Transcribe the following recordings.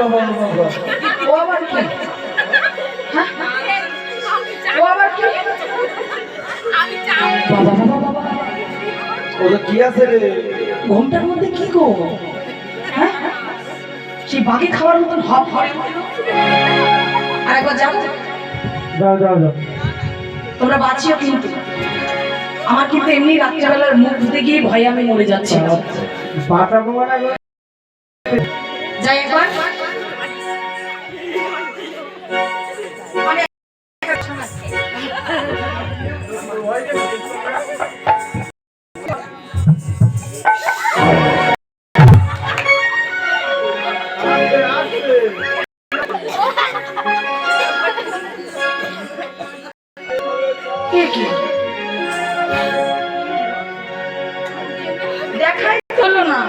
ও আবার কি? হ্যাঁ? ও আবার কি? বাবা বাবা বাবা, ওটা কি আছে রে? ঘুমটার মধ্যে কি গো? হ্যাঁ? সেই বাঘে খাওয়ার মতন হপ হরে উঠলো। আর একবার যাও, যাও যাও যাও। তোমরা বাঁচিও কিন্তু। আমার কিন্তু এমনি রাত্রেবেলার মুখ ধুতে গিয়ে ভয়ে আমি মরে যাচ্ছি। বাটা ঘুমানা যাই একবার। দেখাই তো হলো না।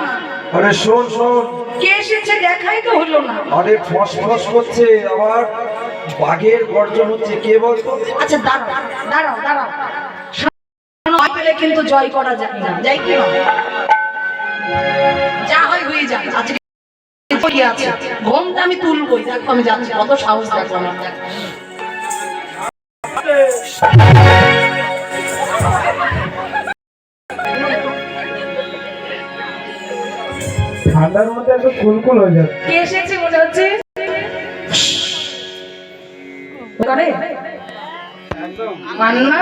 আরে শোন শোন, কে এসেছে দেখাই তো হলো না। আরে ফস ফস করছে, আবার বাঘের গর্জন হচ্ছে, কে বলতো? আচ্ছা দাঁড়াও দাঁড়াও দাঁড়াও, নয় পেলে কিন্তু জয় করা যায় না। যাই কি না, যা হয় হয়ে যাক। আজকে কি আছে, ঘুমটা আমি তুলবই। দেখো আমি যাচ্ছি, কত সাহস দেখো আমার। ঠান্ডার মধ্যে একটু কুলকুল হয়ে যাবে। কে এসেছে মনে হচ্ছে? করে মান্না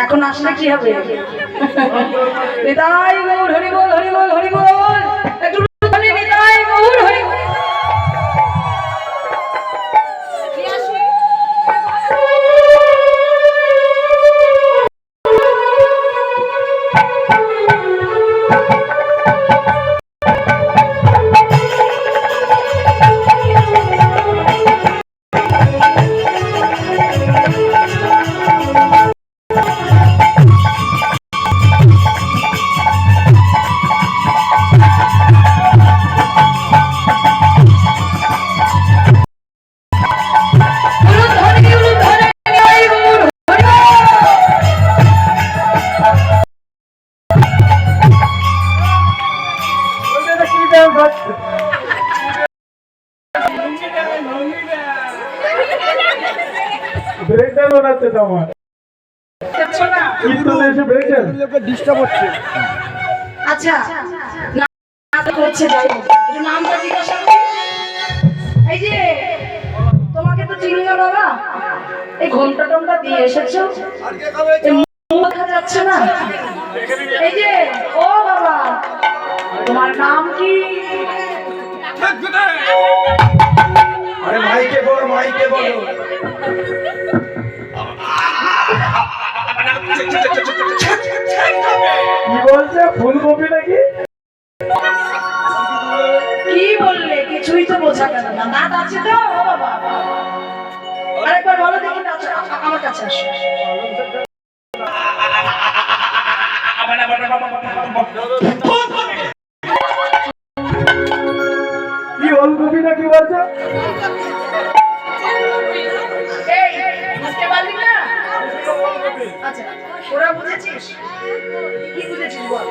এখন আসলে কি হবে? নিতাই গৌর হরি বল, হরি বল, হরি বল। একটু বলি নিতাই গৌর হরি বল। ব্রেকডাউন হচ্ছে তো আমার, কিন্তু এসে ব্রেকডাউন ডিস্টার্ব হচ্ছে। আচ্ছা না করছে, যাই হোক, একটু নামটা জিজ্ঞাসা করি। এই যে তোমাকে তো চিনি না বাবা, এই ঘন্টা টমটা দিয়ে এসেছো, মুখ দেখা যাচ্ছে না। এই যে ও বাবা, তোমার নাম কি? আরে মাইকে বলো, মাইকে বলো। কি বলছে, ফুলকপি নাকি? কি বললে? কিছুই তো বোঝা গেল না। দাঁত আছে তো? ও বাবা, আরেকবার বলো দেখি। আমার কাছে আসো। কি ওলকপি নাকি বলছে? এই বুঝতে পারলি না? আচ্ছা ওরা বুঝেছিস? কি বুঝেছিস বল?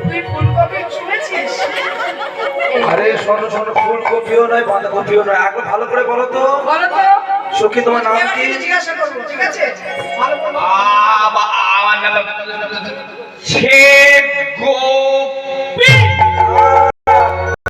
তুই ফুলকপি শুনেছিস? আরে শোনো শোনো, ফুলকপিও নয় বাঁধাকপিও নয়, আগে ভালো করে বলো তো। বলো তো সখী তোমার নাম এবার কি? কিন্তু জিজ্ঞাসা করবো, ঠিক আছে? ভালো করে বলো। আমার নাম ছে